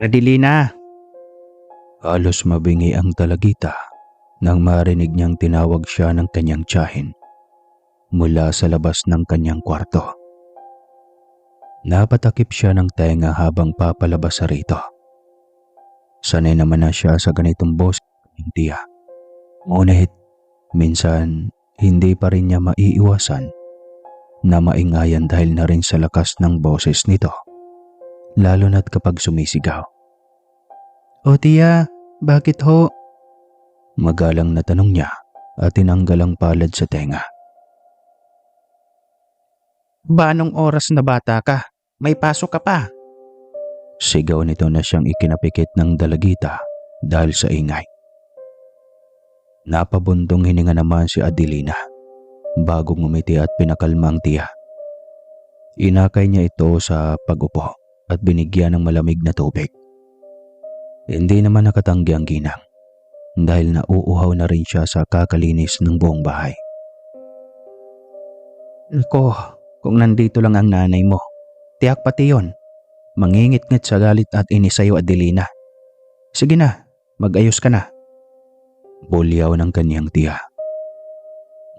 Adelina, Halos mabingi ang dalagita nang marinig niyang tinawag siya ng kanyang tiyahin mula sa labas ng kanyang kwarto. Napatakip siya ng tenga habang papalabas sa rito. Sanay naman na siya sa ganitong boses ng kanyang tiya. Ngunit minsan hindi pa rin niya maiiwasan na maingayan dahil na rin sa lakas ng boses nito, lalo na't kapag sumisigaw. o tiya, bakit ho? Magalang na tanong niya at tinanggal ang palad sa tenga. Ba anong oras na bata ka? May pasok ka pa. Sigaw nito na siyang ikinapikit ng dalagita dahil sa ingay. Napabundong hininga naman si Adelina bago ngumiti at pinakalma ang tiya. Inakay niya ito sa pagupo at binigyan ng malamig na tubig. Hindi naman nakatanggi ang ginang dahil nauuhaw na rin siya sa kakalinis ng buong bahay. Nako, kung nandito lang ang nanay mo, tiyak pati yon. Mangingit-ngit sa galit at inis sa'yo, Adelina. Sige na, mag-ayos ka na. Bulyaw ng kanyang tiya.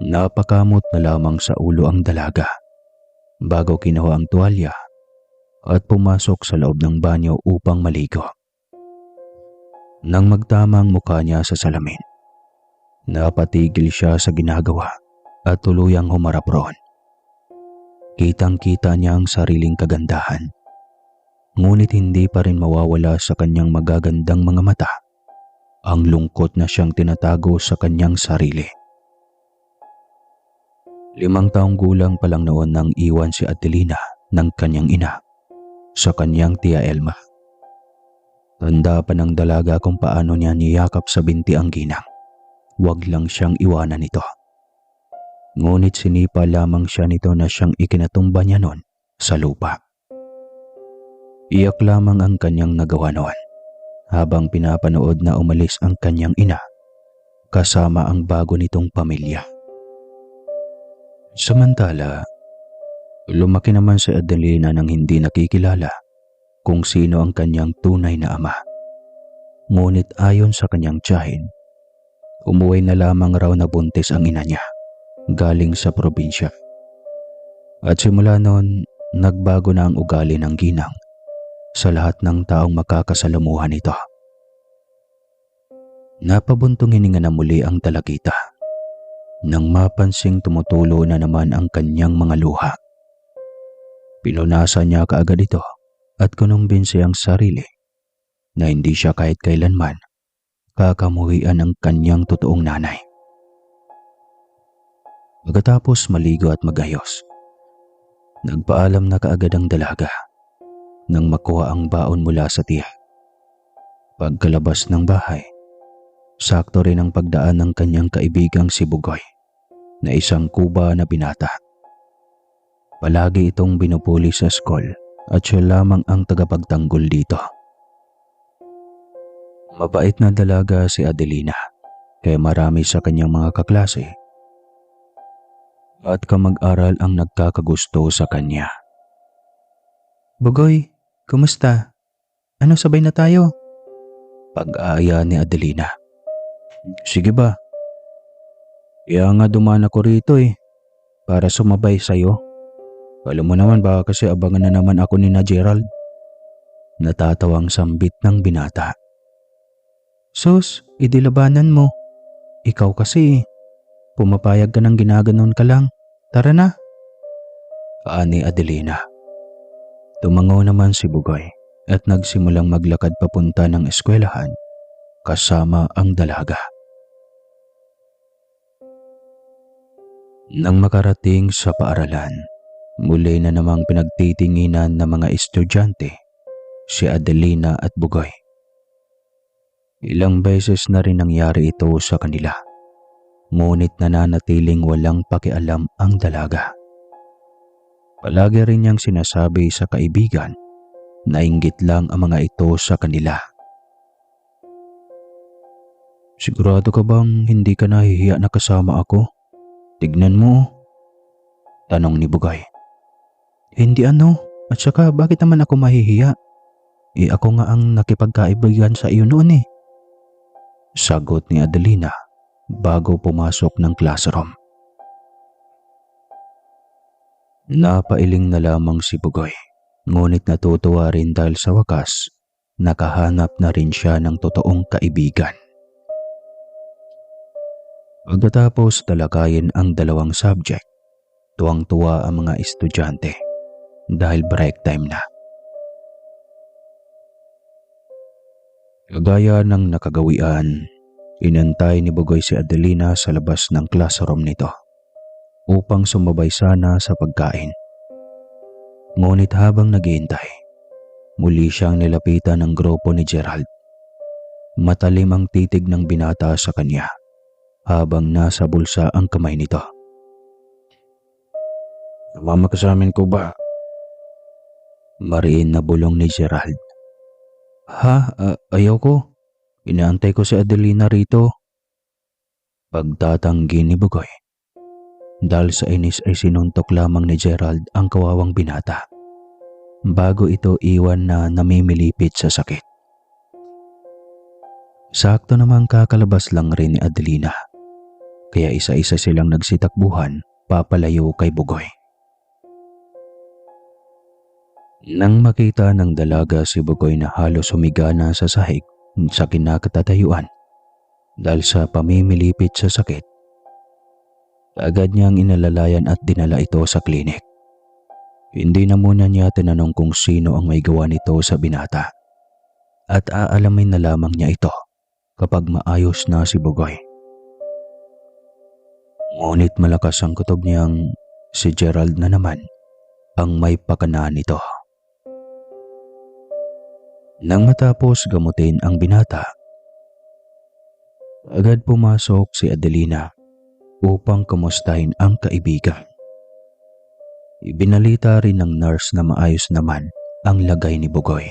Napakamot na lamang sa ulo ang dalaga bago kinuha ang tuwalya at pumasok sa loob ng banyo upang maligo. Nang magtama ang mukha niya sa salamin, napatigil siya sa ginagawa at tuluyang humarap roon. Kitang-kita niya ang sariling kagandahan, ngunit hindi pa rin mawawala sa kanyang magagandang mga mata ang lungkot na siyang tinatago sa kanyang sarili. 5 taong gulang pa lang noon nang iwan si Adelina ng kanyang ina sa kanyang tiya Elma. Tanda pa ng dalaga kung paano niya niyakap sa binti ang ginang. Huwag lang siyang iwanan nito. Ngunit sinipa lamang siya nito na siyang ikinatumba niya noon sa lupa. Iyak lamang ang kanyang nagawa noon habang pinapanood na umalis ang kanyang ina kasama ang bago nitong pamilya. Samantala, lumaki naman si Adelina nang hindi nakikilala kung sino ang kanyang tunay na ama. Ngunit ayon sa kanyang tiyahin, umuwi na lamang raw na buntis ang ina niya galing sa probinsya. At simula noon, nagbago na ang ugali ng ginang sa lahat ng taong makakasalamuhan nito. Napabuntong hininga na muli ang dalagita nang mapansing tumutulo na naman ang kanyang mga luha. Pinunasan niya kaagad ito at kinumbinsi ang sarili na hindi siya kahit kailanman kakamuhian ng kanyang totoong nanay. Pagkatapos maligo at magayos, nagpaalam na kaagad ang dalaga nang makuha ang baon mula sa tiya. Pagkalabas ng bahay, sakto rin ang pagdaan ng kanyang kaibigang si Bugoy na isang kuba na binata. Palagi itong binupuli sa school at siya lamang ang tagapagtanggol dito. Mabait na dalaga si Adelina kaya marami sa kanyang mga kaklase at kamag-aral ang nagkakagusto sa kanya. Bugoy, kumusta? Ano, sabay na tayo? Pag-aaya ni Adelina. Sige ba? Kaya nga dumaan ako rito para sumabay sa'yo. Alam mo naman baka kasi abangan na naman ako ni na Gerald. Natatawang sambit ng binata. Sus, idilabanan mo. Ikaw kasi, pumapayag ka ng ginaganon ka lang. Tara na. Ani Adelina. Tumango naman si Bugoy at nagsimulang maglakad papunta ng eskwelahan kasama ang dalaga. Nang makarating sa paaralan, muli na namang pinagtitinginan ng mga estudyante si Adelina at Bugoy. Ilang beses na rin nangyari ito sa kanila, ngunit nananatiling walang pakialam ang dalaga. Palagi rin niyang sinasabi sa kaibigan na inggit lang ang mga ito sa kanila. Sigurado ka bang hindi ka nahihiya na kasama ako? Tignan mo. Tanong ni Bugoy. Hindi ano, at saka bakit naman ako mahihiya? Ako nga ang nakipagkaibigan sa iyo noon eh. Sagot ni Adelina bago pumasok ng classroom. Napailing na lamang si Bugoy, ngunit natutuwa rin dahil sa wakas, nakahanap na rin siya ng totoong kaibigan. Pagkatapos talakayin ang dalawang subject, tuwang-tuwa ang mga estudyante dahil break time na. Kagaya ng nakagawian, inantay ni Bugoy si Adelina sa labas ng classroom nito upang sumabay sana sa pagkain. Ngunit habang naghihintay, muli siyang nilapitan ng grupo ni Gerald. Matalim ang titig ng binata sa kanya habang nasa bulsa ang kamay nito. Sumama ka sa amin ko ba? Mariin na bulong ni Gerald. Ha? Ayaw ko. Inaantay ko si Adelina rito. Pagtatanggi ni Bugoy. Dahil sa inis ay sinuntok lamang ni Gerald ang kawawang binata bago ito iwan na namimilipit sa sakit. Sakto namang kakalabas lang rin ni Adelina, kaya isa-isa silang nagsitakbuhan papalayo kay Bugoy. Nang makita ng dalaga si Bugoy na halos humiga na sa sahig sa kinakatatayuan dahil sa pamimilipit sa sakit, agad niyang inalalayan at dinala ito sa klinik. Hindi na muna niya tinanong kung sino ang may gawa nito sa binata at aalamin na lamang niya ito kapag maayos na si Bugoy. Ngunit malakas ang kutob niyang si Gerald na naman ang may pakana nito. Nang matapos gamutin ang binata, agad pumasok si Adelina upang kumustahin ang kaibigan. Ibinalita rin ng nurse na maayos naman ang lagay ni Bugoy.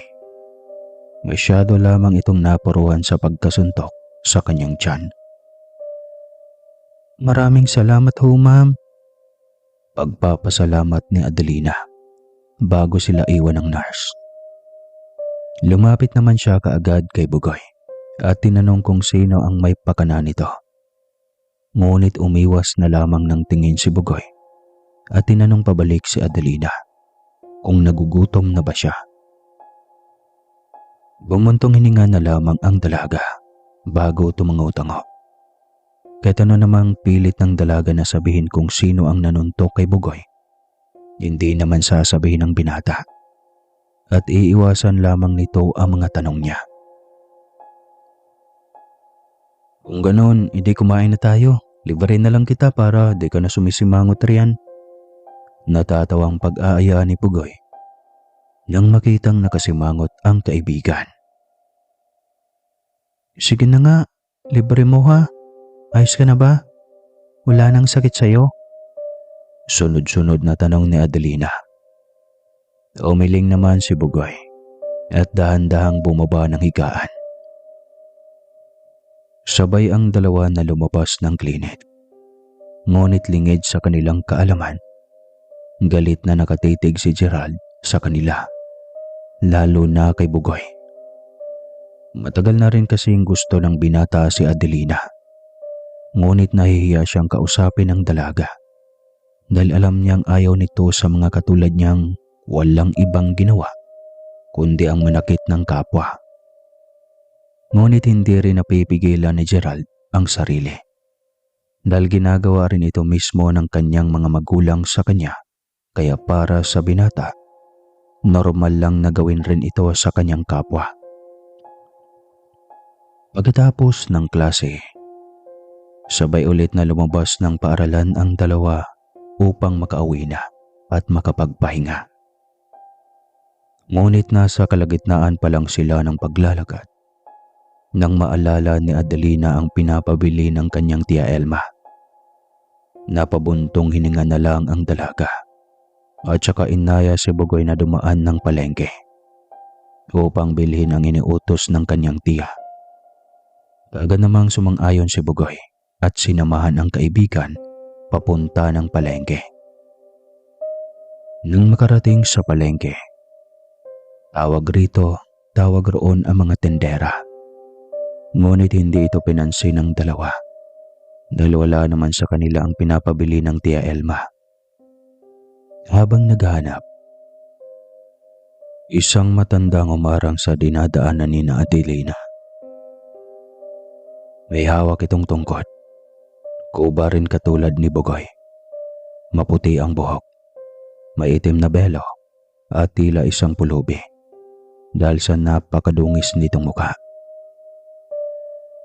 Masyado lamang itong napuruhan sa pagkasuntok sa kanyang tiyan. Maraming salamat ho, ma'am. Pagpapasalamat ni Adelina bago sila iwan ng nurse. Lumapit naman siya kaagad kay Bugoy at tinanong kung sino ang may pakana nito. Ngunit umiwas na lamang ng tingin si Bugoy at tinanong pabalik si Adelina kung nagugutom na ba siya. Bumuntong hininga na lamang ang dalaga bago tumango-tango. Kahit ano namang pilit ng dalaga na sabihin kung sino ang nanuntok kay Bugoy, hindi naman sasabihin ng binata at iiwasan lamang nito ang mga tanong niya. Kung ganon, hindi kumain na tayo. Libre na lang kita para di ka na sumisimangot riyan. Natatawang pag-aaya ni Bugoy nang makitang nakasimangot ang kaibigan. Sige na nga, libre mo ha. Ayos ka na ba? Wala nang sakit sa'yo? Sunod-sunod na tanong ni Adelina. Umiling naman si Bugoy at dahan-dahang bumaba ng higaan. Sabay ang dalawa na lumabas ng klinik. Ngunit lingid sa kanilang kaalaman, galit na nakatitig si Gerald sa kanila, lalo na kay Bugoy. Matagal na rin kasing gusto ng binata si Adelina. Ngunit nahihiya siyang kausapin ng dalaga dahil alam niyang ayaw nito sa mga katulad niyang walang ibang ginawa kundi ang manakit ng kapwa. Ngunit hindi rin napipigilan ni Gerald ang sarili dahil ginagawa rin ito mismo ng kanyang mga magulang sa kanya, kaya para sa binata, normal lang na gawin rin ito sa kanyang kapwa. Pagkatapos ng klase, sabay ulit na lumabas ng paaralan ang dalawa upang makauwi na at makapagpahinga. Ngunit nasa kalagitnaan pa lang sila ng paglalakad nang maalala ni Adelina ang pinapabili ng kanyang tia Elma. Napabuntong hininga na lang ang dalaga at saka inaya si Bugoy na dumaan ng palengke upang bilhin ang iniutos ng kanyang tiya. Kaagad namang sumang-ayon si Bugoy at sinamahan ang kaibigan papunta ng palengke. Nang makarating sa palengke, tawag rito Tawag roon ang mga tendera. Ngunit hindi ito pinansin ng dalawa dahil wala naman sa kanila ang pinapabili ng Tia Elma. Habang naghahanap, isang matandang umarang sa dinadaanan ni na Adelina. May hawak itong tungkod, kuba rin katulad ni Bugoy. Maputi ang buhok, may itim na belo at tila isang pulubi dahil sa napakadungis nitong mukha.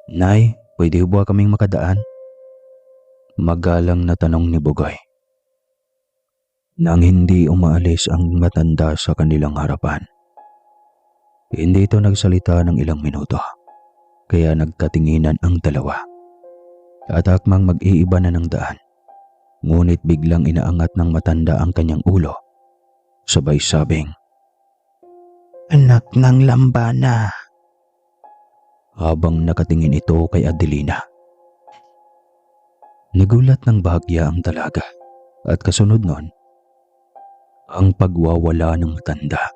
"Nay, pwede ba kaming makadaan?" Magalang na tanong ni Bugoy. Nang hindi umaalis ang matanda sa kanilang harapan, hindi ito nagsalita ng ilang minuto, kaya nagkatinginan ang dalawa. At akmang mag-iiba na ng daan, ngunit biglang inaangat ng matanda ang kanyang ulo, sabay sabing, "Anak ng lambana," habang nakatingin ito kay Adelina. Nagulat ng bahagya ang dalaga at kasunod nun, ang pagwawala ng matanda.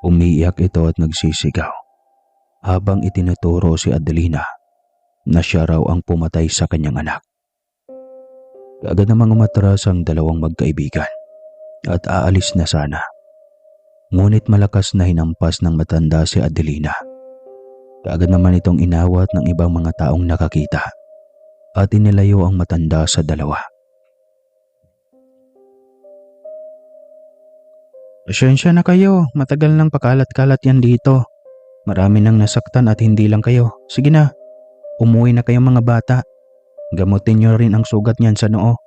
Umiiyak ito at nagsisigaw habang itinuturo si Adelina na siya raw ang pumatay sa kanyang anak. Agad namang umatras ang dalawang magkaibigan at aalis na sana. Ngunit malakas na hinampas ng matanda si Adelina. Agad naman itong inawat ng ibang mga taong nakakita at inilayo ang matanda sa dalawa. Pasensya na kayo, matagal nang pakalat-kalat yan dito. Marami nang nasaktan at hindi lang kayo. Sige na, umuwi na kayong mga bata. Gamutin nyo rin ang sugat niyan sa noo.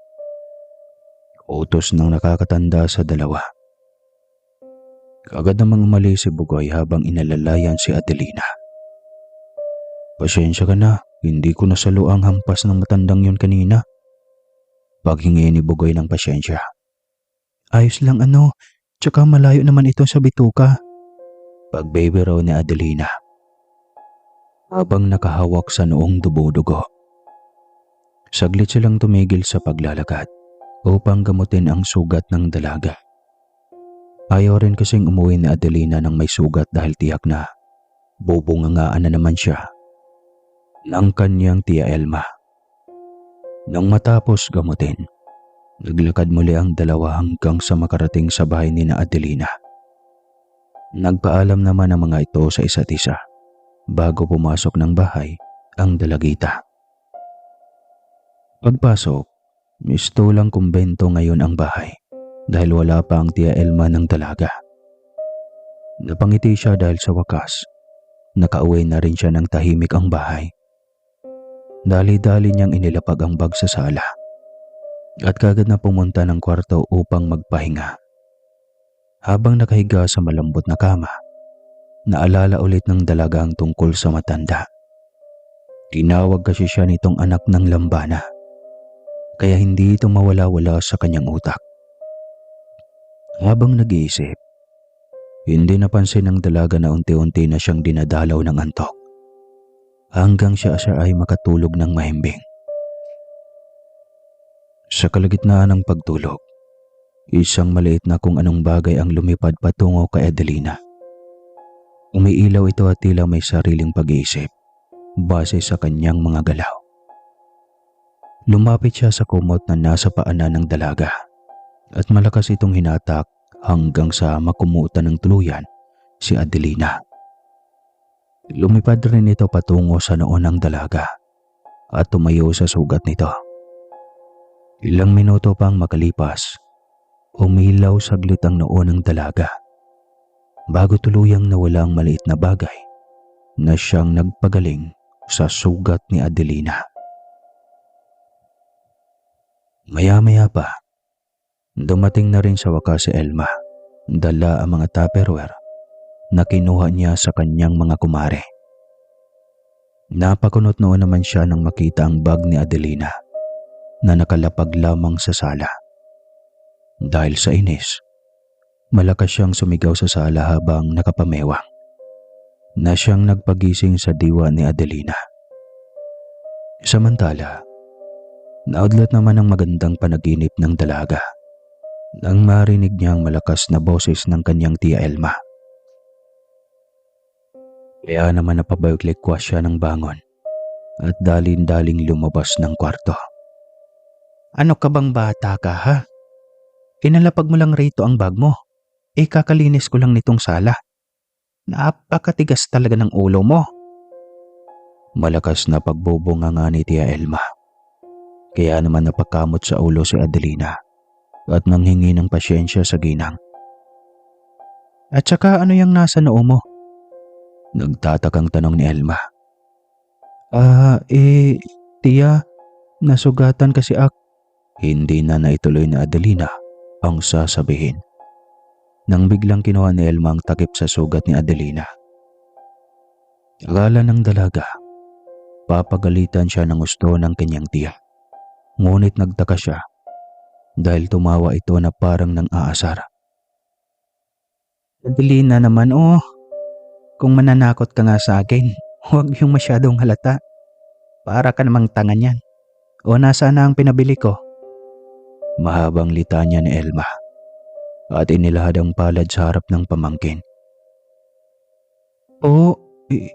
Utos ng nakakatanda sa dalawa. Agad namang umalis si Bugoy habang inalalayan si Adelina. "Pasensya ka na, hindi ko nasalo ang hampas ng matandang yun kanina." Paghingi ni Bugoy ng pasensya. Ayos lang tsaka malayo naman ito sa bituka. Pag-baby raw ni Adelina habang nakahawak sa noong dugo-dugo. Saglit silang tumigil sa paglalakad upang gamutin ang sugat ng dalaga. Ayaw rin kasing umuwi ni Adelina ng may sugat dahil tiyak na bubungangaan na naman siya ng kanyang Tia Elma. Nang matapos gamutin, naglakad muli ang dalawa hanggang sa makarating sa bahay ni na Adelina. Nagpaalam naman ang mga ito sa isa't isa bago pumasok ng bahay ang dalagita. Pagpasok, mistulang kumbento ngayon ang bahay dahil wala pa ang Tia Elma ng dalaga. Napangiti siya dahil sa wakas, nakauwi na rin siya ng tahimik ang bahay. Dali-dali niyang inilapag ang bag sa sala at kagad na pumunta ng kwarto upang magpahinga. Habang nakahiga sa malambot na kama, naalala ulit ng dalaga ang tungkol sa matanda. Tinawag kasi siya nitong anak ng lambana, kaya hindi ito mawala-wala sa kanyang utak. Habang nag-iisip, hindi napansin ng dalaga na unti-unti na siyang dinadalaw ng antok hanggang siya ay makatulog ng mahimbing. Sa kalagitnaan ng pagtulog, isang maliit na kung anong bagay ang lumipad patungo kay Adelina. Umiilaw ito at tila may sariling pag-iisip base sa kanyang mga galaw. Lumapit siya sa kumot na nasa paanan ng dalaga at malakas itong hinatak hanggang sa makumutan ng tuluyan si Adelina. Lumipad rin ito patungo sa noo ng dalaga at tumayo sa sugat nito. Ilang minuto pang makalipas, umilaw saglit ang noo ng dalaga bago tuluyang nawala ang maliit na bagay na siyang nagpagaling sa sugat ni Adelina. Maya-maya pa, dumating na rin sa wakas si Elma, dala ang mga Tupperware na kinuha niya sa kanyang mga kumare. Napakunot noon naman siya nang makita ang bag ni Adelina na nakalapag lamang sa sala. Dahil sa inis, malakas siyang sumigaw sa sala habang nakapamewang na siyang nagpagising sa diwa ni Adelina. Samantala, naudlot naman ang magandang panaginip ng dalaga nang marinig niya ang malakas na boses ng kanyang Tia Elma. Kaya naman napabayoklikwas siya ng bangon at dalin-daling lumabas ng kwarto. Ano ka bang bata ka ha? Inalapag mo lang rito ang bag mo. Kakalinis ko lang nitong sala. Napakatigas talaga ng ulo mo. Malakas na pagbubunga nga ni Tia Elma. Kaya naman napakamot sa ulo si Adelina at nanghingi ng pasyensya sa ginang. At saka ano yung nasa noo mo? Nagtatakang tanong ni Elma. Tiya, nasugatan kasi Hindi na naituloy na Adelina ang sasabihin. Nang biglang kinuha ni Elma ang takip sa sugat ni Adelina. Akala ng dalaga, papagalitan siya ng gusto ng kanyang tiya. Ngunit nagtaka siya dahil tumawa ito na parang nang aasar. Adelina naman kung mananakot ka nga sa akin, huwag yung masyadong halata. Para ka namang tanga niyan. O nasaan na ang pinabili ko? Mahabang litanya ni Elma at inilahad ang palad sa harap ng pamangkin.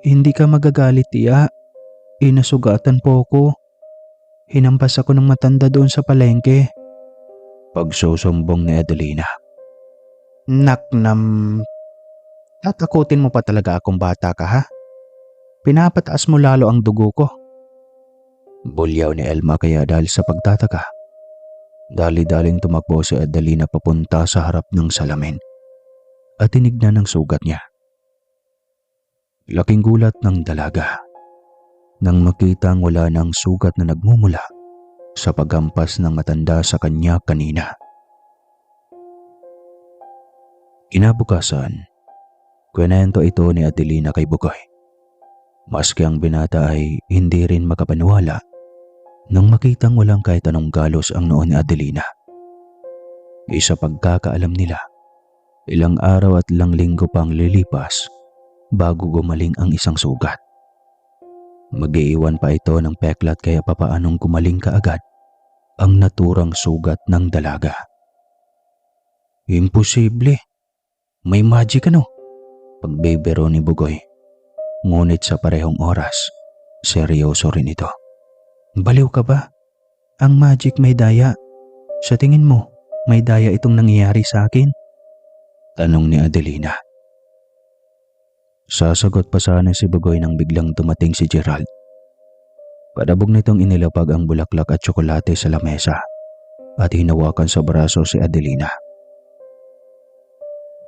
Hindi ka magagalit, tiya. Inasugatan po ako. Hinampas ako ng matanda doon sa palengke. Pagsusumbong ni Adelina. Naknam. Tatakutin mo pa talaga akong bata ka ha? Pinapataas mo lalo ang dugo ko. Bulyaw ni Elma kaya dahil sa pagtataka. Dali-daling tumakbo si Adelina papunta sa harap ng salamin at tinignan ang sugat niya. Laking gulat ng dalaga nang makita ang wala ng sugat na nagmumula sa paghampas ng matanda sa kanya kanina. Kinabukasan, kwento ito ni Adelina kay Bugoy. Maski ang binata ay hindi rin makapaniwala nang makitang walang kahit anong galos ang noo ni Adelina. Sa pagkakaalam nila, ilang araw at ilang linggo pang lilipas bago gumaling ang isang sugat. Mag-iiwan pa ito ng peklat kaya papaanong gumaling kaagad ang naturang sugat ng dalaga. Imposible. May magic Pagbibiro ni Bugoy. Ngunit sa parehong oras, seryoso rin ito. Baliw ka ba? Ang magic may daya. Sa tingin mo, may daya itong nangyayari sa akin? Tanong ni Adelina. Sasagot pa sana si Bugoy nang biglang dumating si Gerald. Padabog nitong inilapag ang bulaklak at tsokolate sa lamesa at hinawakan sa braso si Adelina.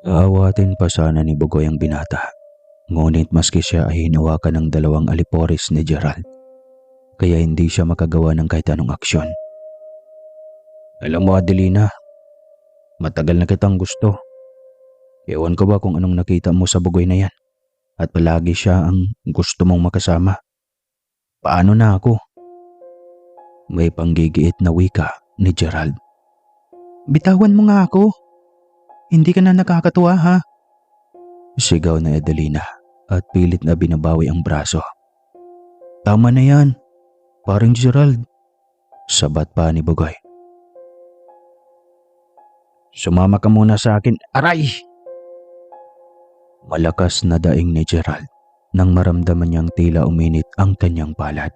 Aawatin pa sana ni Bugoy ang binata, ngunit maski siya ay hinawakan ng dalawang aliporis ni Gerald, kaya hindi siya makagawa ng kahit anong aksyon. Alam mo Adelina, matagal na kitang gusto. Ewan ko ba kung anong nakita mo sa Bugoy na yan at palagi siya ang gusto mong makasama. Paano na ako? May panggigiit na wika ni Gerald. Bitawan mo nga ako. Hindi ka na nakakatuwa ha? Sigaw na Adelina at pilit na binabawi ang braso. Tama na yan. Parang Gerald. Sabat pa ni Bugoy. Sumama ka muna sa akin. Aray! Malakas na daing ni Gerald nang maramdaman niyang tila uminit ang kanyang palad.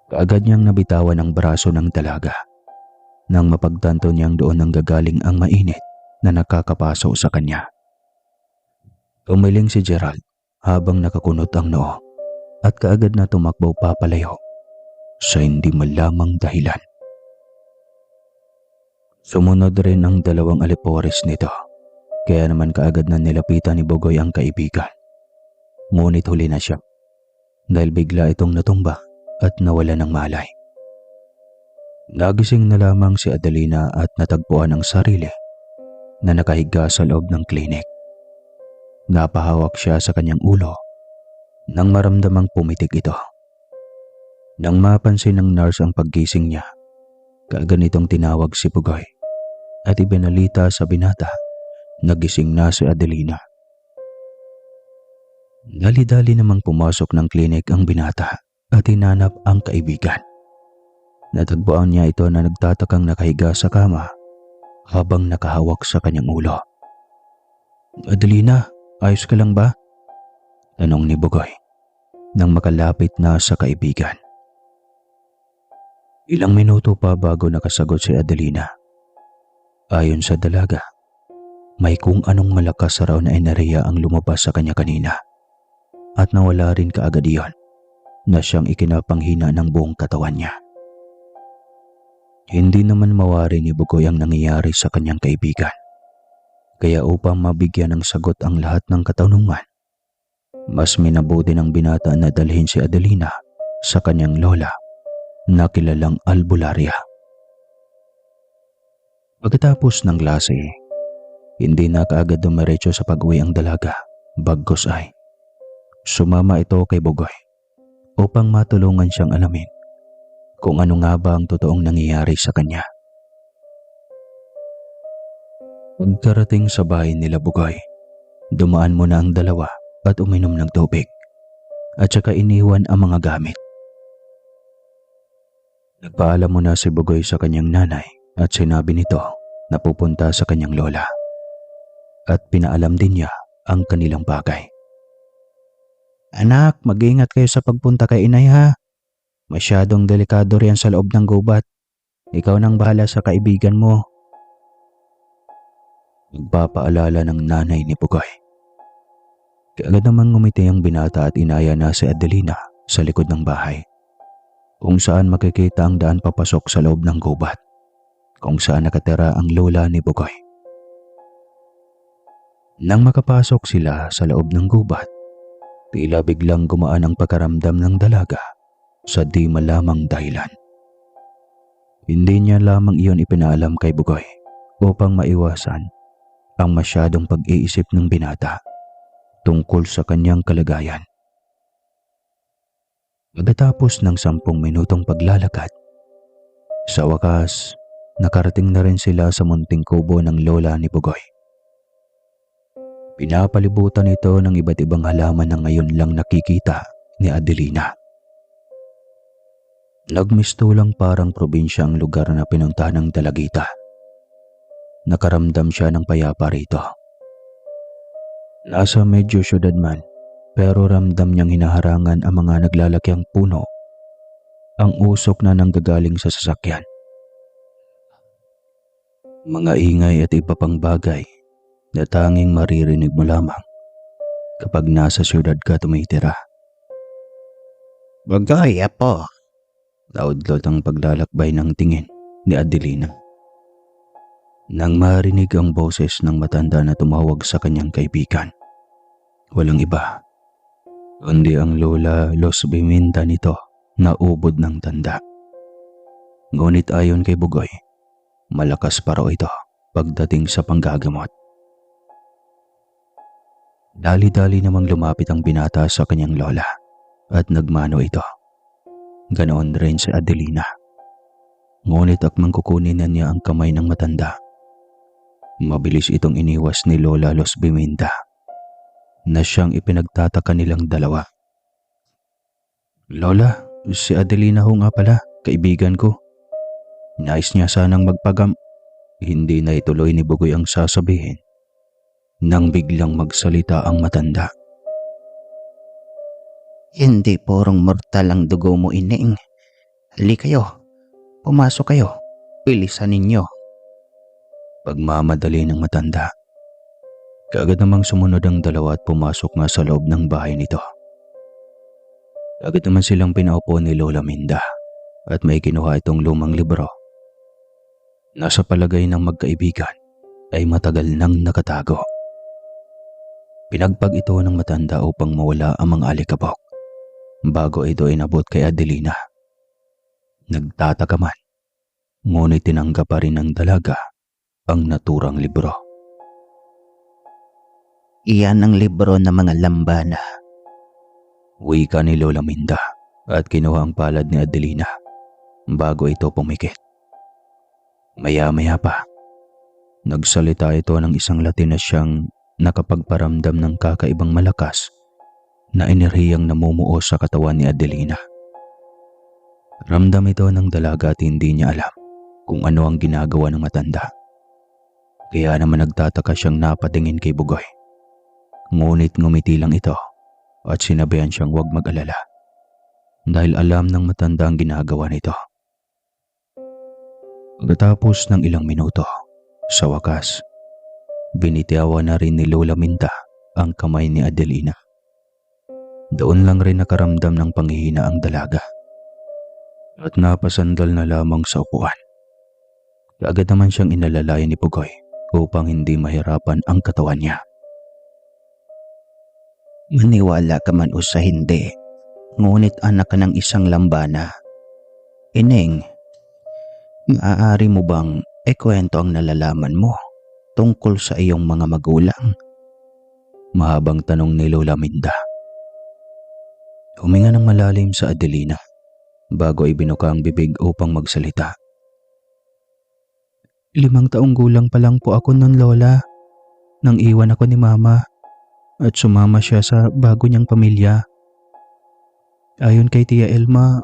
Kaagad niyang nabitawan ang braso ng dalaga nang mapagtanto niyang doon ang gagaling ang mainit na nakakapaso sa kanya. Umiling si Gerald habang nakakunot ang noo at kaagad na tumakbo papalayo sa hindi malamang dahilan. Sumunod rin ang dalawang alipores nito, kaya naman kaagad na nilapitan ni Bugoy ang kaibigan. Ngunit huli na siya dahil bigla itong natumba at nawala ng malay. Nagising na lamang si Adelina at natagpuan ang sarili na nakahiga sa loob ng klinik. Napahawak siya sa kanyang ulo nang maramdamang pumitik ito. Nang mapansin ng nurse ang paggising niya, kaagad nitong tinawag si Bugoy at ibinalita sa binata na gising na si Adelina. Dali-dali namang pumasok ng klinik ang binata at hinanap ang kaibigan. Natagpuan niya ito na nagtatakang nakahiga sa kama habang nakahawak sa kanyang ulo. Adelina, ayos ka lang ba? Tanong ni Bugoy nang makalapit na sa kaibigan. Ilang minuto pa bago nakasagot si Adelina. Ayon sa dalaga, may kung anong malakas raw na enerhiya ang lumabas sa kanya kanina at nawala rin kaagad iyon na siyang ikinapanghina ng buong katawan niya. Hindi naman mawari ni Bugoy ang nangyayari sa kanyang kaibigan. Kaya upang mabigyan ng sagot ang lahat ng katanungan, mas minabuti ng binata na dalhin si Adelina sa kanyang lola na kilalang albularya. Pagkatapos ng klase, hindi na kaagad dumiretso sa pag-uwi ang dalaga, bagkus ay sumama ito kay Bugoy upang matulungan siyang alamin kung ano nga ba ang totoong nangyayari sa kanya. Pagkarating sa bahay nila Bugoy, dumaan muna ang dalawa at uminom ng tubig at saka iniwan ang mga gamit. Nagpaalam muna si Bugoy sa kanyang nanay at sinabi nito na pupunta sa kanyang lola at pinaalam din niya ang kanilang bagay. Anak, mag-iingat kayo sa pagpunta kay inay ha. Masyadong delikado riyan sa loob ng gubat. Ikaw nang bahala sa kaibigan mo. Nagpapaalala ng nanay ni Bugoy. Kaagad namang ngumiti ang binata at inaya na si Adelina sa likod ng bahay, kung saan makikita ang daan papasok sa loob ng gubat, kung saan nakatira ang lola ni Bugoy. Nang makapasok sila sa loob ng gubat, tila biglang gumaan ang pagkaramdam ng dalaga sa di malamang dahilan. Hindi niya lamang iyon ipinaalam kay Bugoy upang maiwasan ang masyadong pag-iisip ng binata tungkol sa kanyang kalagayan. Pagkatapos ng 10 minutong paglalakad, sa wakas, nakarating na rin sila sa munting kubo ng lola ni Bugoy. Pinapalibutan ito ng iba't ibang halaman na ngayon lang nakikita ni Adelina. Nagmistulang parang probinsya ang lugar na pinuntahan ng dalagita. Nakaramdam siya ng payapa rito. Nasa medyo syudad man, pero ramdam niyang hinaharangan ang mga naglalakiang puno, ang usok na nanggagaling sa sasakyan, mga ingay at iba pang bagay na tanging maririnig mo lamang kapag nasa syudad ka tumitira. Bugoy, apo. Laudlot ang paglalakbay ng tingin ni Adelina nang marinig ang boses ng matanda na tumawag sa kanyang kaibigan. Walang iba kundi ang lola Los Biminda nito na ubod ng tanda. Ngunit ayon kay Bugoy, malakas pa raw ito pagdating sa panggagamot. Dali-dali namang lumapit ang binata sa kanyang lola at nagmano ito. Ganoon rin si Adelina. Ngunit akmang kukunin na niya ang kamay ng matanda. Mabilis itong iniwas ni Lola Los Biminda na siyang ipinagtataka nilang dalawa. Lola, si Adelina ho nga pala, kaibigan ko. Nais niya sanang Hindi na ituloy ni Bugoy ang sasabihin nang biglang magsalita ang matanda. Hindi porong mortal ang dugo mo, ining. Hali kayo. Pumasok kayo. Bilisan ninyo. Pagmamadali ng matanda. Kaagad namang sumunod ang dalawa at pumasok nga sa loob ng bahay nito. Kaagad naman silang pinaupo ni Lola Minda at may kinuha itong lumang libro. Nasa palagay ng magkaibigan ay matagal nang nakatago. Pinagpag ito ng matanda upang mawala ang mga alikabok bago ito inabot kay Adelina. Nagtataka man, ngunit tinanggap pa rin ng dalaga ang naturang libro. Iyan ang libro ng mga lambana. Wika ni Lola Minda at kinuha ang palad ni Adelina bago ito pumikit. Maya-maya pa, nagsalita ito ng isang Latin na siyang nakapagparamdam ng kakaibang malakas na enerhiyang namumuo sa katawan ni Adelina. Ramdam ito ng dalaga at hindi niya alam kung ano ang ginagawa ng matanda. Kaya naman nagtataka siyang napatingin kay Bugoy. Ngunit ngumiti lang ito at sinabihan siyang huwag mag-alala dahil alam ng matanda ang ginagawa nito. Pagkatapos ng ilang minuto, sa wakas, binitiyawan na rin ni Lola Minda ang kamay ni Adelina. Doon lang rin nakaramdam ng panghihina ang dalaga at napasandal na lamang sa upuan. Kaagad naman siyang inalalayan ni Pugoy upang hindi mahirapan ang katawan niya. Maniwala ka man o sa hindi, ngunit anak ka ng isang lambana. Ineng, maaari mo bang ikwento ang nalalaman mo tungkol sa iyong mga magulang? Mahabang tanong ni Lola Minda. Huminga ng malalim sa Adelina bago ibinuka ang bibig upang magsalita. 5 taong gulang pa lang po ako noon, Lola, nang iwan ako ni Mama at sumama siya sa bago niyang pamilya. Ayon kay Tia Elma,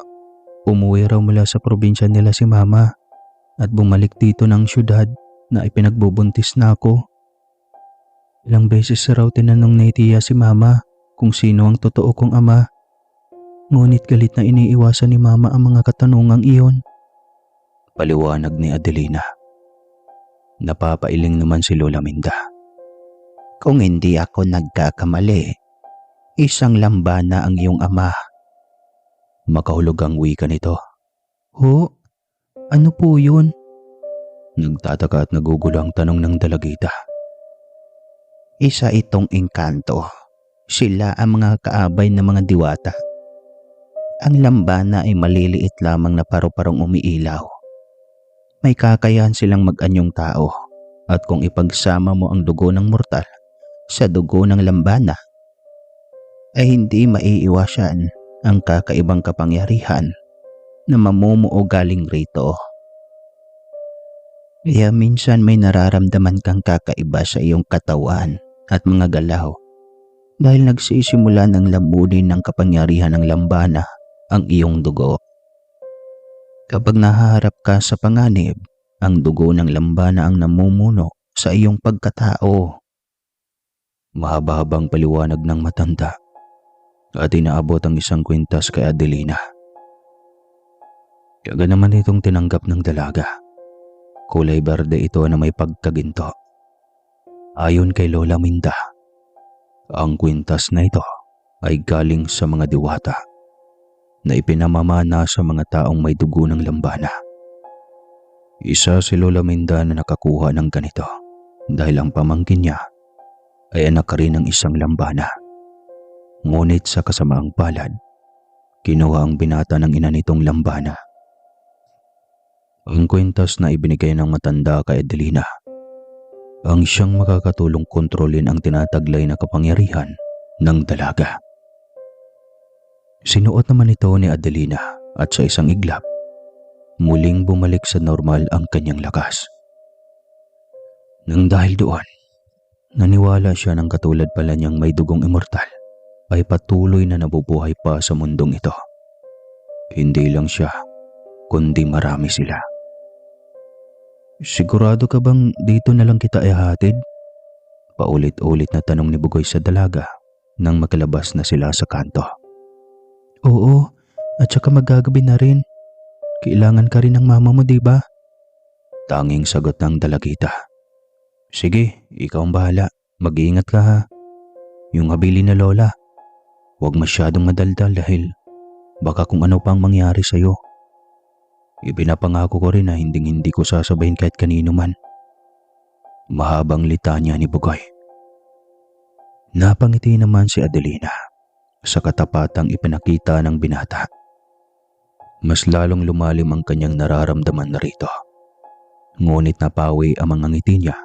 umuwi raw mula sa probinsya nila si Mama at bumalik dito ng syudad na ipinagbubuntis na ako. Ilang beses raw tinanong ni Tia si Mama kung sino ang totoo kong ama. Ngunit galit na iniiwasan ni Mama ang mga katanungang iyon. Paliwanag ni Adelina. Napapailing naman si Lola Minda. Kung hindi ako nagkakamali, isang lambana ang iyong ama. Makahulog ang wika nito. Ho? Ano po yun? Nagtataka at nagugulo ang tanong ng dalagita. Isa itong engkanto. Sila ang mga kaabay ng mga diwata. Ang lambana ay maliliit lamang na paru-parong umiilaw. May kakayahan silang mag-anyong tao at kung ipagsama mo ang dugo ng mortal sa dugo ng lambana, ay hindi maiiwasan ang kakaibang kapangyarihan na mamumuo galing rito. Kaya minsan may nararamdaman kang kakaiba sa iyong katawan at mga galaw dahil nagsisimula ng lamunin ng kapangyarihan ng lambana ang iyong dugo. Kapag nahaharap ka sa panganib, ang dugo ng lambana ang namumuno sa iyong pagkatao. Mahaba-habang paliwanag ng matanda at inaabot ang isang kwintas kay Adelina. Kaga naman itong tinanggap ng dalaga. Kulay berde ito na may pagkaginto. Ayon kay Lola Minda, ang kwintas na ito ay galing sa mga diwata na ipinamamana sa mga taong may dugo ng lambana. Isa si Lola Minda na nakakuha ng ganito dahil ang pamangkin niya ay anak rin ng isang lambana. Ngunit sa kasamaang palad, kinuha ang binata ng ina nitong lambana. Ang kwintas na ibinigay ng matanda kay Adelina ang siyang makakatulong kontrolin ang tinataglay na kapangyarihan ng dalaga. Sinuot naman ito ni Adelina at sa isang iglap, muling bumalik sa normal ang kanyang lakas. Nang dahil doon, naniwala siya ng katulad pala niyang may dugong immortal ay patuloy na nabubuhay pa sa mundong ito. Hindi lang siya, kundi marami sila. Sigurado ka bang dito na lang kita ihatid? Paulit-ulit na tanong ni Bugoy sa dalaga nang makalabas na sila sa kanto. Oo, at saka magagabi na rin. Kailangan ka rin ng mama mo, di ba? Tanging sagot ng dalagita. Sige, ikaw ang bahala. Mag-iingat ka ha. Yung habili na lola, huwag masyadong madaldal dahil baka kung ano pang mangyari sa'yo. Ipinapangako ko rin na hindi ko sasabahin kahit kanino man. Mahabang litanya ni Bugoy. Napangiti naman si Adelina sa katapatang ipinakita ng binata. Mas lalong lumalim ang kanyang nararamdaman na rito. Ngunit napawi ang mga ngiti niya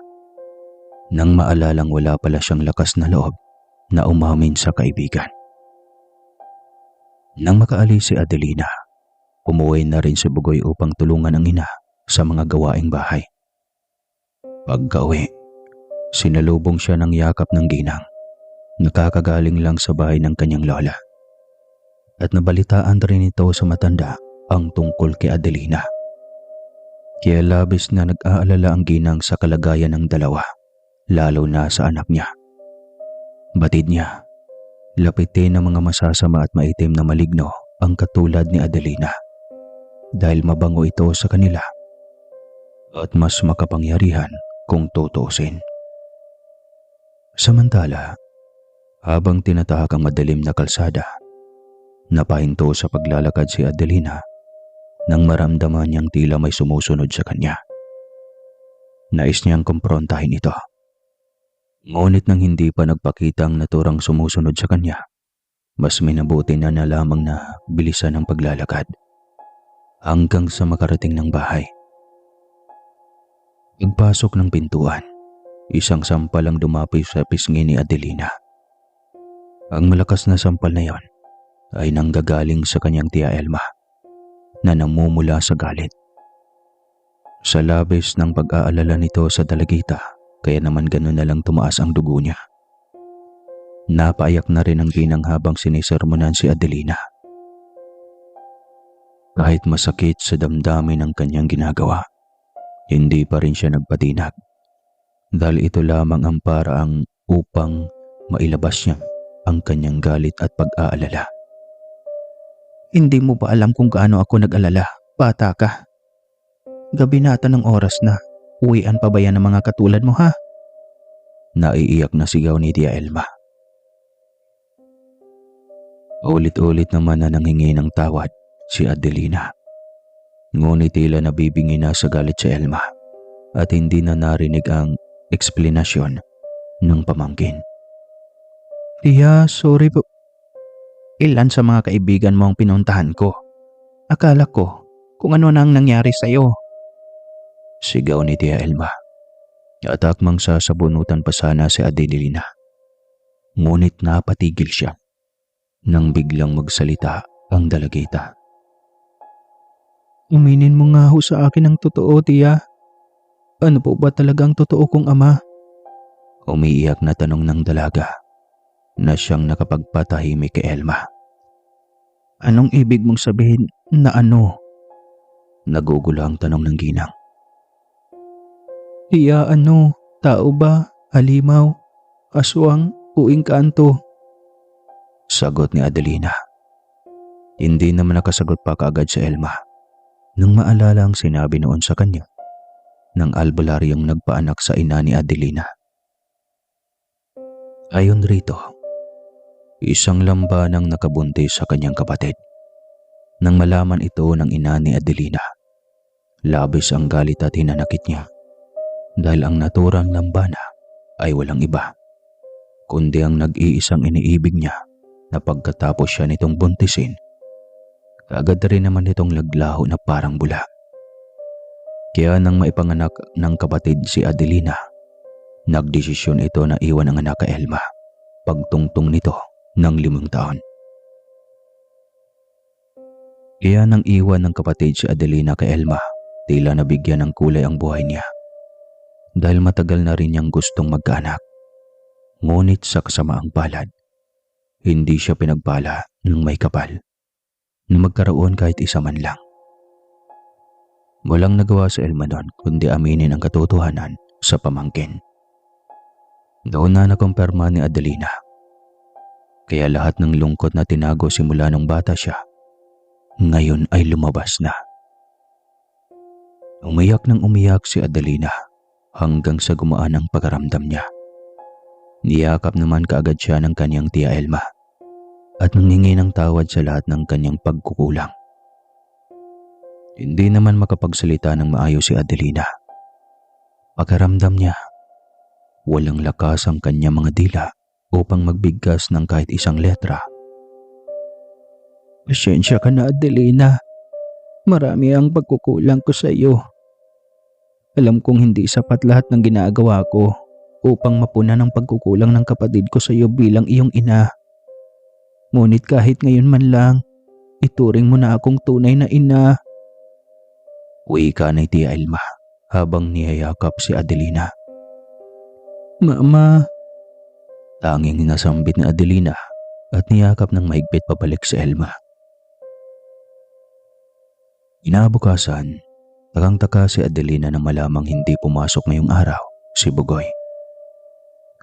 nang maalalang wala pala siyang lakas na loob na umamin sa kaibigan. Nang makaalis si Adelina, umuwi na rin si Bugoy upang tulungan ang ina sa mga gawaing bahay. Pagka-uwi, sinalubong siya ng yakap ng ginang. Nakakagaling lang sa bahay ng kanyang lola. At nabalitaan rin ito sa matanda ang tungkol kay Adelina. Kaya labis na nag-aalala ang ginang sa kalagayan ng dalawa, lalo na sa anak niya. Batid niya, Lapitin ng mga masasama at maitim na maligno ang katulad ni Adelina dahil mabango ito sa kanila at mas makapangyarihan kung tutuusin. Samantala, habang tinatahak ang madilim na kalsada, napahinto sa paglalakad si Adelina nang maramdaman niyang tila may sumusunod sa kanya. Nais niyang kumprontahin ito. Ngunit nang hindi pa nagpakitang naturang sumusunod sa kanya, mas minabuti na lamang na bilisan ang paglalakad hanggang sa makarating ng bahay. Pagpasok ng pintuan, isang sampal ang dumapoy sa pisngi ni Adelina. Ang malakas na sampal na yon ay nanggagaling sa kanyang tiya Elma na namumula sa galit. Sa labis ng pag-aalala nito sa dalagita, kaya naman gano'n na lang tumaas ang dugo niya. Napaiyak na rin ang ginang habang sinisermonan si Adelina. Kahit masakit sa damdamin ang kanyang ginagawa, hindi pa rin siya nagpatinag dahil ito lamang ang paraang upang mailabas niya ang kanyang galit at pag-aalala. Hindi mo ba alam kung gaano ako nag-alala? Bata ka. Gabi na ata ng oras na. Uwian pa ba yan ng mga katulad mo, ha? Naiiyak na sigaw ni Tia Elma. Ulit-ulit naman na nanghingi ng tawad si Adelina. Ngunit tila nabibingi na sa galit si Elma at hindi na narinig ang eksplanasyon ng pamangkin. Tia, sorry po. Ilan sa mga kaibigan mo ang pinuntahan ko. Akala ko kung ano na ang nangyari sa'yo. Sigaw ni Tia Elma. At akmang sasabunutan pa sana si Adelina. Ngunit napatigil siya nang biglang magsalita ang dalagita. Uminin mo nga ho sa akin ang totoo, Tia. Ano po ba talagang totoo kong ama? Umiiyak na tanong ng dalaga na siyang nakapagpatahimik kay Elma. Anong ibig mong sabihin na ano? Nagugulo ang tanong ng ginang. Tia, ano? Tao ba? Halimaw? Aswang? O engkanto? Sagot ni Adelina. Hindi naman nakasagot pa kaagad si Elma nang maalala ang sinabi noon sa kanya ng albularyong nagpaanak sa ina ni Adelina. Ayon rito, isang lambanang nakabuntis sa kanyang kapatid. Nang malaman ito ng ina ni Adelina, labis ang galit at hinanakit niya dahil ang naturang lambana ay walang iba kundi ang nag-iisang iniibig niya na pagkatapos siya nitong buntisin, kaagad rin naman itong laglaho na parang bula. Kaya nang maipanganak ng kapatid si Adelina, nagdesisyon ito na iwan ang anak kay Elma pagtungtong nito ng 5 taon. Kaya nang iwan ng kapatid si Adelina kay Elma, tila nabigyan ng kulay ang buhay niya dahil matagal na rin niyang gustong magkaanak. Ngunit sa kasamaang palad, hindi siya pinagpala ng may kapal na magkaroon kahit isa man lang. Walang nagawa sa Elma noon kundi aminin ang katotohanan sa pamangkin. Doon na nakumpirma ni Adelina. Kaya lahat ng lungkot na tinago simula nung bata siya, ngayon ay lumabas na. Umiyak ng umiyak si Adelina hanggang sa gumaan ang pagkaramdam niya. Niyakap naman kaagad siya ng kanyang tia Elma at nanghingi ng tawad sa lahat ng kanyang pagkukulang. Hindi naman makapagsalita ng maayos si Adelina. Pakiramdam niya, walang lakas ang kanyang mga dila upang magbigkas ng kahit isang letra. Pasensya ka na, Adelina. Marami ang pagkukulang ko sa iyo. Alam kong hindi sapat lahat ng ginagawa ko upang mapunan ang pagkukulang ng kapatid ko sa iyo bilang iyong ina. Ngunit kahit ngayon man lang, ituring mo na akong tunay na ina. Wika ni Tia Elma habang niyayakap si Adelina. Mama. Tanging nasambit ni Adelina at niyakap ng mahigpit pabalik si Elma. Inabukasan, takang-taka si Adelina na malamang hindi pumasok ngayong araw si Bugoy.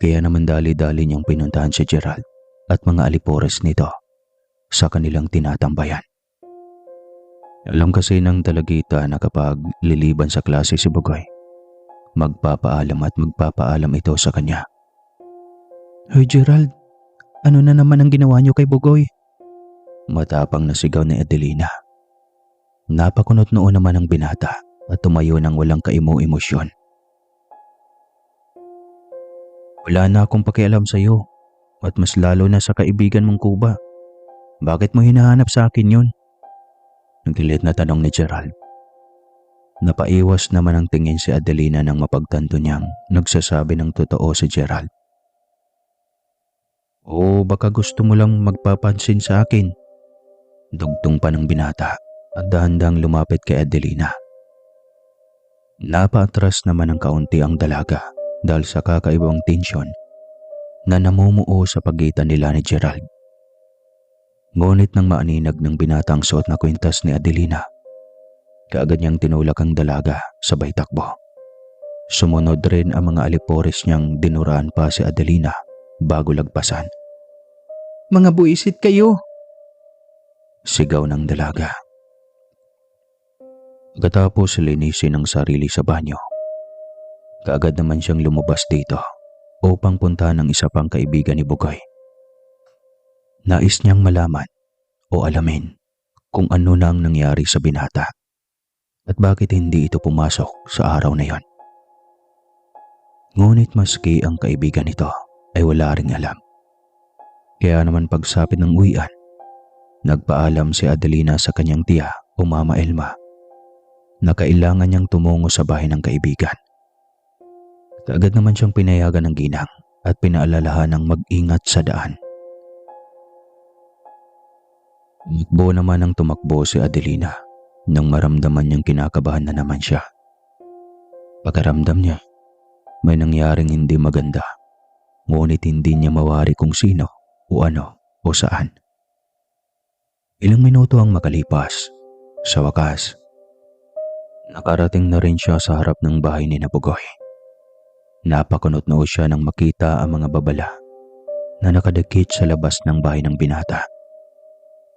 Kaya naman dali-dali niyang pinuntahan si Gerald at mga alipores nito sa kanilang tinatambayan. Alam kasi ng dalagita na kapag liliban sa klase si Bugoy, magpapaalam ito sa kanya. Hoy Gerald, ano na naman ang ginawa niyo kay Bugoy? Matapang na sigaw ni Adelina. Napakunot noon naman ang binata at tumayo ng walang kaimo-emosyon. Wala na akong pakialam sa iyo at mas lalo na sa kaibigan mong Kuba. Bakit mo hinahanap sa akin yun? Nagilit na tanong ni Gerald. Napaiwas naman ang tingin si Adelina nang mapagtanto niyang nagsasabi ng totoo si Gerald. O baka gusto mo lang magpapansin sa akin? Dugtong pa ng binata at dahan-dahang lumapit kay Adelina. Napaatras naman ng kaunti ang dalaga dahil sa kakaibang tensyon na namumuo sa pagitan nila ni Gerald. Ngunit nang maaninag ng binatang suot na kwintas ni Adelina, kaagad niyang tinulak ang dalaga sabay takbo. Sumunod rin ang mga alipores niyang dinuraan pa si Adelina bago lagpasan. Mga buisit kayo! Sigaw ng dalaga. Pagkatapos linisin ang sarili sa banyo, kaagad naman siyang lumabas dito upang puntahan ang isa pang kaibigan ni Bugoy. Nais niyang malaman o alamin kung ano na ang nangyari sa binata at bakit hindi ito pumasok sa araw na yon. Ngunit maski ang kaibigan nito ay wala ring alam. Kaya naman pagsapit ng uwian, nagpaalam si Adelina sa kanyang tiya o Mama Elma na kailangan niyang tumungo sa bahay ng kaibigan. Kaagad naman siyang pinayagan ng ginang at pinaalalahan ng mag-ingat sa daan. Tumakbo naman ang tumakbo si Adelina nang maramdaman niyang kinakabahan na naman siya. Pagkaramdam niya, may nangyaring hindi maganda, ngunit hindi niya mawari kung sino o ano o saan. Ilang minuto ang makalipas, sa wakas, nakarating na rin siya sa harap ng bahay ni Bugoy. Napakunot noo siya nang makita ang mga babala na nakadikit sa labas ng bahay ng binata,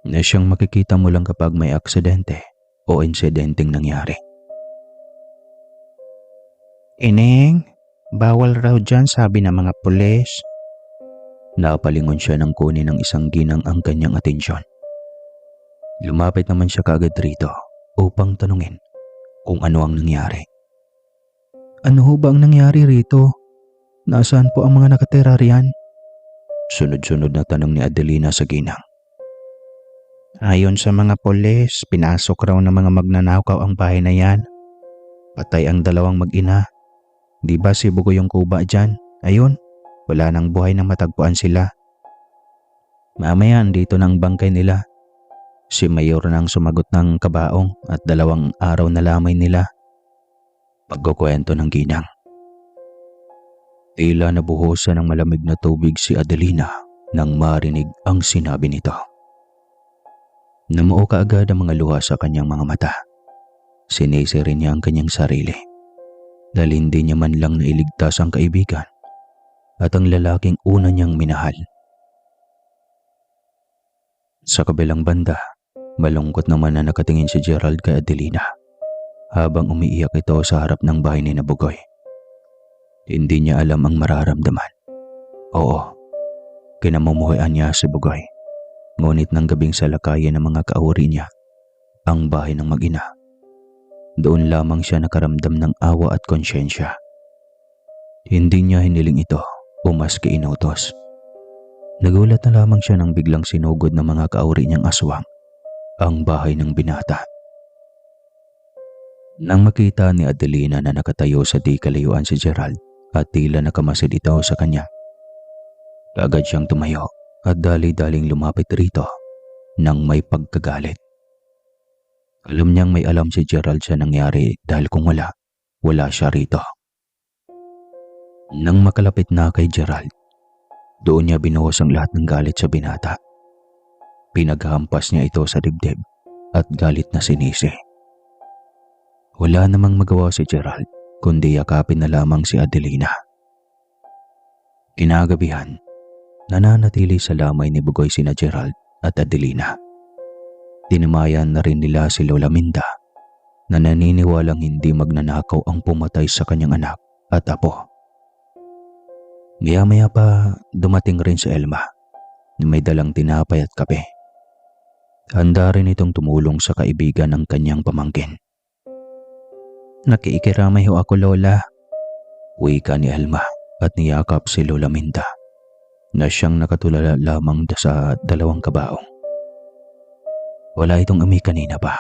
na siyang makikita mo lang kapag may aksidente o insidenteng nangyari. Ineng, bawal raw dyan sabi ng mga pulis. Napalingon siya nang kunin ng isang ginang ang kanyang atensyon. Lumapit naman siya kaagad rito upang tanungin kung ano ang nangyari. Ano ho ba ang nangyari rito? Nasaan po ang mga nakatira riyan? Sunod-sunod na tanong ni Adelina sa ginang. Ayon sa mga pulis, pinasok raw ng mga magnanakaw ang bahay na yan. Patay ang dalawang mag-ina. Di ba si Bugoy yung Kuba dyan? Ayun, wala nang buhay na matagpuan sila. Mamaya andito na ang bangkay nila. Si Mayor nang sumagot ng kabaong at 2 araw na lamay nila. Pagkukwento ng ginang. Tila nabuhusan ng malamig na tubig si Adelina nang marinig ang sinabi nito. Namuo kaagad ang mga luha sa kanyang mga mata. Sinisi rin niya ang kanyang sarili dahil hindi niya man lang nailigtas ang kaibigan at ang lalaking una niyang minahal. Sa kabilang banda, malungkot naman na nakatingin si Gerald kay Adelina habang umiiyak ito sa harap ng bahay ni Bugoy. Hindi niya alam ang mararamdaman. Oo, kinamumuhian niya si Bugoy. Ngunit nang gabing salakayan ng mga kaawri niya ang bahay ng mag-ina, doon lamang siya nakaramdam ng awa at konsyensya. Hindi niya hiniling ito o maski inutos. Nagulat na lamang siya nang biglang sinugod ng mga kaawri niyang aswang ang bahay ng binata. Nang makita ni Adelina na nakatayo sa di kalayuan si Gerald at tila nakamasid ito sa kanya, agad siyang tumayo at dali-daling lumapit rito nang may pagkagalit. Alam niyang may alam si Gerald sa nangyari dahil kung wala siya rito. Nang makalapit na kay Gerald, doon niya binuhos ang lahat ng galit sa binata. Pinaghampas niya ito sa dibdib at galit na sinisi. Wala namang magawa si Gerald kundi yakapin na lamang si Adelina. Kinagabihan, Nananatili sa lamay ni Bugoy sina Gerald at Adelina. Tinamayan na rin nila si Lola Minda na naniniwalang hindi magnanakaw ang pumatay sa kanyang anak at apo. Maya-maya pa dumating rin si Elma na may dalang tinapay at kape. Handa rin itong tumulong sa kaibigan ng kanyang pamangkin. Nakikiramay ho ako, Lola. Wika ni Elma at niyakap si Lola Minda na siyang nakatulala lamang sa dalawang kabaong. Wala itong amoy kanina pa.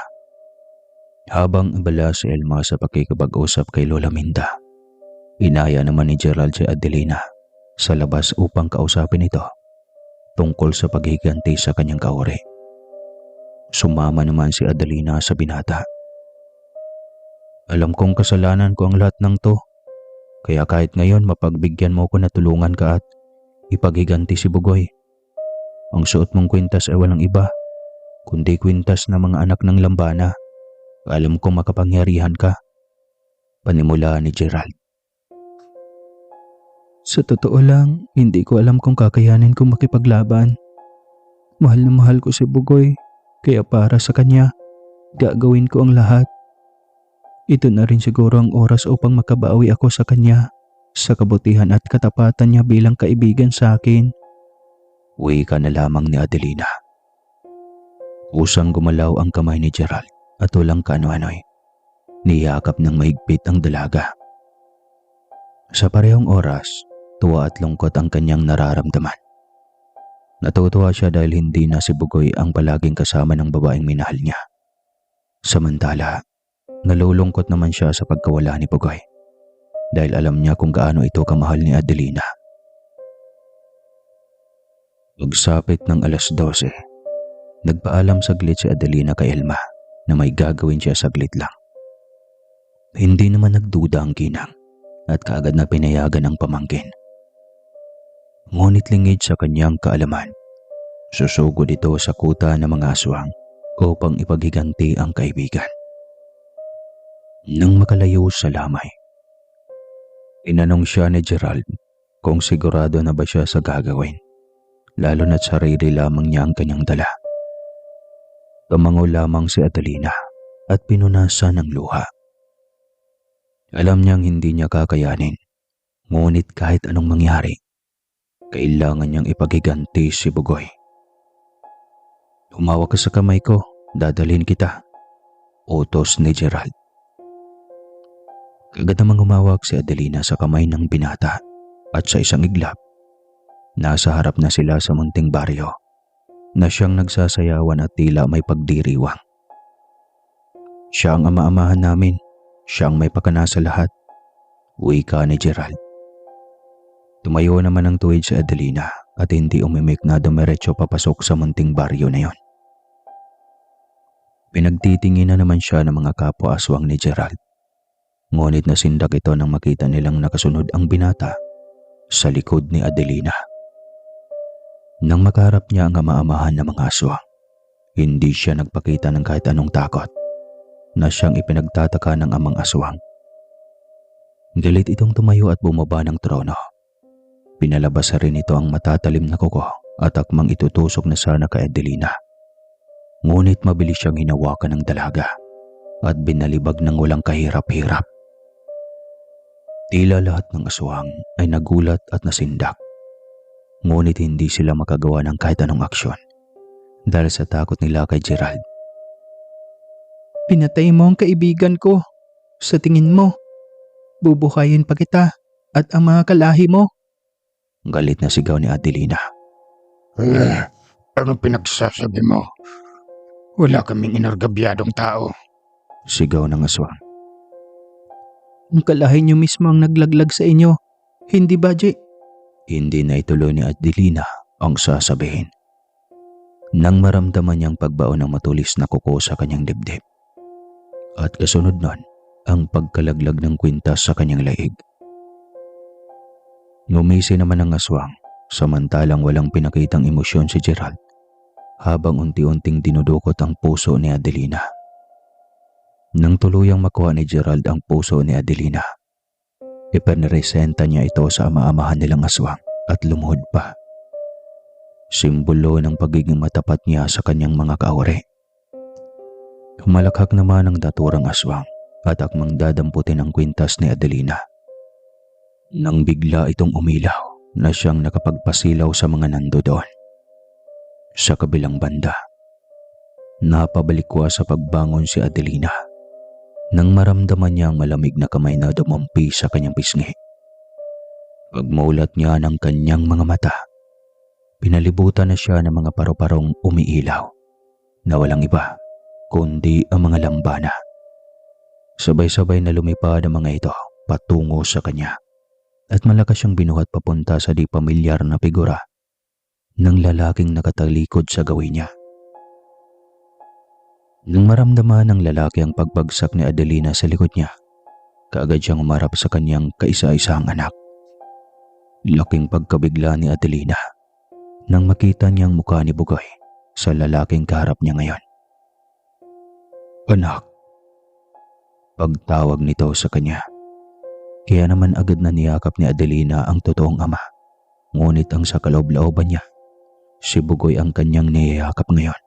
Habang abala si Elma sa pakikipag-usap kay Lola Minda, inaya naman ni Gerald si Adelina sa labas upang kausapin ito tungkol sa paghiganti sa kanyang kauri. Sumama naman si Adelina sa binata. Alam kong kasalanan ko ang lahat ng to, kaya kahit ngayon mapagbigyan mo ko na tulungan ka at ipaghiganti si Bugoy. Ang suot mong kwintas ay walang iba, kundi kwintas ng mga anak ng Lambana. Alam kong makapangyarihan ka. Panimula ni Gerald. Sa totoo lang, hindi ko alam kung kakayanin kong makipaglaban. Mahal na mahal ko si Bugoy, kaya para sa kanya, gagawin ko ang lahat. Ito na rin siguro ang oras upang makabawi ako sa kanya, sa kabutihan at katapatan niya bilang kaibigan sa akin. Wika na lamang ni Adelina. Usang gumalaw ang kamay ni Gerald at walang kaano-ano'y niyakap ng mahigpit ang dalaga. Sa parehong oras, tuwa at lungkot ang kanyang nararamdaman. Natutuwa siya dahil hindi na si Bugoy ang palaging kasama ng babaeng minahal niya. Samantala, nalulungkot naman siya sa pagkawala ni Bugoy dahil alam niya kung gaano ito kamahal ni Adelina. Pagsapit ng 12:00, nagpaalam saglit si Adelina kay Elma na may gagawin siya saglit lang. Hindi naman nagduda ang ginang at kaagad na pinayagan ang pamangkin. Ngunit lingid sa kanyang kaalaman, susugod ito sa kuta ng mga aswang upang ipaghiganti ang kaibigan. Nang makalayo sa lamay, tinanong siya ni Gerald kung sigurado na ba siya sa gagawin, lalo na't sarili lamang niya ang kanyang dala. Tumango lamang si Adelina at pinunasan ng luha. Alam niyang hindi niya kakayanin, ngunit kahit anong mangyari, kailangan niyang ipaghiganti si Bugoy. Humawak ka sa kamay ko, dadalhin kita, utos ni Gerald. Agad namang humawak si Adelina sa kamay ng binata at sa isang iglap, nasa harap na sila sa munting baryo na siyang nagsasayawan at tila may pagdiriwang. Siya ang ama-amahan namin, siya ang may pakana sa lahat, wika ni Gerald. Tumayo naman ang tuwid si Adelina at hindi umimik na dumiretso papasok sa munting baryo na yon. Pinagtitingin na naman siya ng mga kapwa-aswang ni Gerald. Ngunit nasindak ito nang makita nilang nakasunod ang binata sa likod ni Adelina. Nang makaharap niya ang ama-amahan ng mga aswang, hindi siya nagpakita ng kahit anong takot na siyang ipinagtataka ng amang aswang. Galit itong tumayo at bumaba ng trono. Pinalabas rin ito ang matatalim na kuko at akmang itutusok na sana kay Adelina. Ngunit mabilis siyang hinawakan ng dalaga at binalibag ng walang kahirap-hirap. Tila lahat ng aswang ay nagulat at nasindak. Ngunit hindi sila makagawa ng kahit anong aksyon dahil sa takot nila kay Gerald. Pinatay mo ang kaibigan ko. Sa tingin mo, bubuhayin pa kita at ang mga kalahi mo. Galit na sigaw ni Adelina. Anong pinagsasabi mo? Wala kaming inargabyadong tao. Sigaw ng aswang. Ang kalahi niyo mismo ang naglaglag sa inyo. Hindi ba, Jay? Hindi na ituloy ni Adelina ang sasabihin. Nang maramdaman niyang pagbaon ng matulis na kuko sa kanyang dibdib. At kasunod nun, ang pagkalaglag ng kwintas sa kanyang laig. Ngumisi naman ang aswang, samantalang walang pinakitang emosyon si Gerald, habang unti-unting dinudukot ang puso ni Adelina. Nang tuluyang makuha ni Gerald ang puso ni Adelina, ipinresenta niya ito sa ama-amahan nilang aswang at lumuhod pa. simbolo ng pagiging matapat niya sa kanyang mga kaawari. Humalakhak naman ang daturang aswang at akmang dadamputin ang kwintas ni Adelina. Nang bigla itong umilaw na siyang nakapagpasilaw sa mga nandoon. Sa kabilang banda, napabalikwa sa pagbangon si Adelina nang maramdaman niya ang malamig na kamay na dumampi sa kanyang pisngi. Pagmulat niya ng kanyang mga mata, pinalibutan na siya ng mga paru-parong umiilaw na walang iba kundi ang mga lambana. Sabay-sabay na lumipad ang mga ito patungo sa kanya at malakas siyang binuhat papunta sa di pamilyar na figura ng lalaking nakatalikod sa gawin niya. Nang maramdaman ng lalaki ang pagbagsak ni Adelina sa likod niya, kaagad siyang umarap sa kanyang kaisa-isang anak. Laking pagkabigla ni Adelina nang makita niyang mukha ni Bugoy sa lalaking kaharap niya ngayon. "Anak," pagtawag nito sa kanya. Kaya naman agad na niyakap ni Adelina ang totoong ama. Ngunit ang sa kaloob-looban niya, si Bugoy ang kanyang niyayakap ngayon.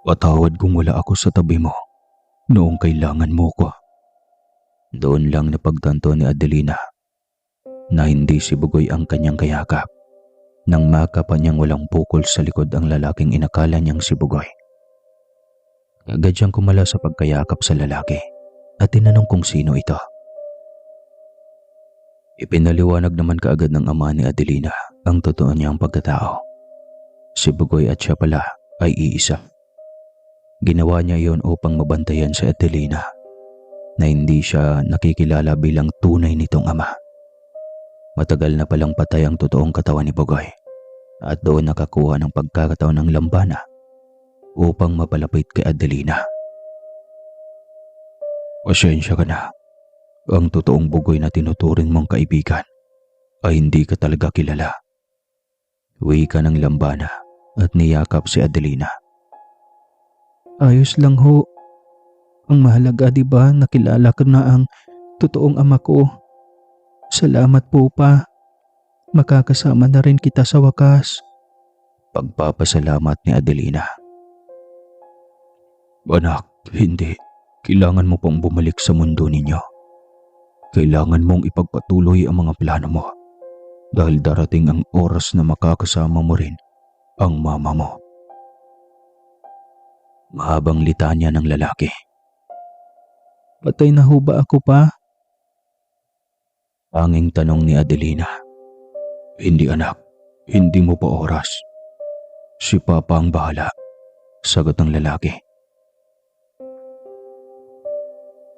"Patawad kung wala ako sa tabi mo noong kailangan mo ko." Doon lang napagtanto ni Adelina na hindi si Bugoy ang kanyang kayakap nang makapan niyang walang bukol sa likod ang lalaking inakala niyang si Bugoy. Agad siyang kumala sa pagkayakap sa lalaki at tinanong kung sino ito. Ipinaliwanag naman kaagad ng ama ni Adelina ang totoo niyang pagkatao. Si Bugoy at siya pala ay iisa. Ginawa niya iyon upang mabantayan si Adelina na hindi siya nakikilala bilang tunay nitong ama. Matagal na palang patay ang totoong katawan ni Bugoy at doon nakakuha ng pagkakataon ng lambana upang mapalapit kay Adelina. "Pasensya ka na. Ang totoong Bugoy na tinuturing mong kaibigan ay hindi ka talaga kilala." Wika ng lambana at niyakap si Adelina. Ayos lang ho. Ang mahalaga, di ba, nakilala ko na ang totoong ama ko. Salamat po pa. Makakasama na rin kita sa wakas. Pagpapasalamat ni Adelina. "Anak, hindi. Kailangan mo pang bumalik sa mundo ninyo. Kailangan mong ipagpatuloy ang mga plano mo dahil darating ang oras na makakasama mo rin ang mama mo." Mahabang litanya ng lalaki. Patay na ho ba ako pa? Tanging tanong ni Adelina. "Hindi anak, hindi mo pa oras. Si Papa ang bahala," sagot ng lalaki.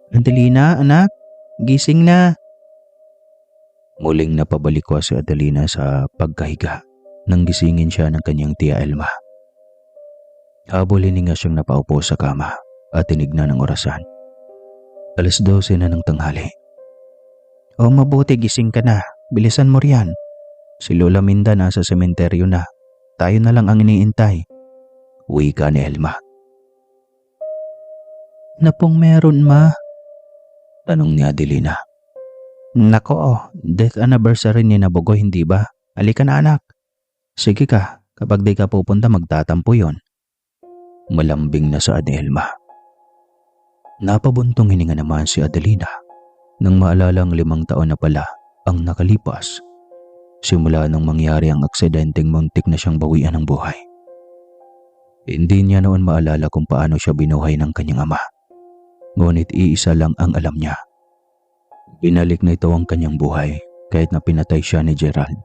Adelina, anak, gising na. Muling napabalikwa si Adelina sa pagkahiga nang gisingin siya ng kanyang tia Elma. Habol hininga siyang napaupo sa kama at tinignan ang orasan. 12:00 na ng tanghali. O mabuti gising ka na. Bilisan mo riyan. Si Lola Minda nasa sementeryo na. Tayo na lang ang iniintay. Wika ni Elma. Na pong meron, ma? Tanong ni Adelina. Nako, death anniversary ni Nabugoy, hindi ba? Halika na anak. Sige ka, kapag di ka pupunta magtatampo yon. Malambing na sa ni Elma. Napabuntong hininga naman si Adelina nang maalalang 5 taon na pala ang nakalipas simula nang mangyari ang aksidenteng muntik na siyang bawian ng buhay. Hindi niya noon maalala kung paano siya binuhay ng kanyang ama. Ngunit iisa lang ang alam niya. Binalik na ito ang kanyang buhay kahit na pinatay siya ni Gerald.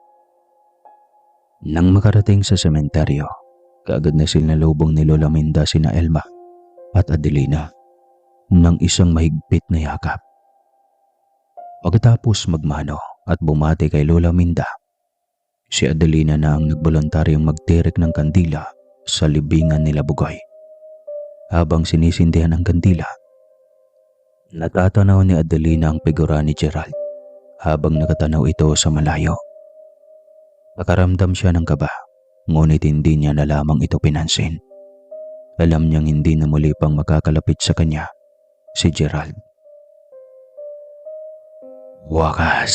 Nang makarating sa sementeryo, kaagad na sinalubong ni Lola Minda sina Elma at Adelina ng isang mahigpit na yakap. Pagkatapos magmano at bumati kay Lola Minda, si Adelina na ang nagboluntaryong magtirik ng kandila sa libingan nila Bugoy. Habang sinisindihan ang kandila, natatanaw ni Adelina ang figura ni Gerald habang nakatanaw ito sa malayo. Nakaramdam siya ng kaba, ngunit hindi niya na lamang ito pinansin. Alam niyang hindi na muli pang makakalapit sa kanya si Gerald. Wakas.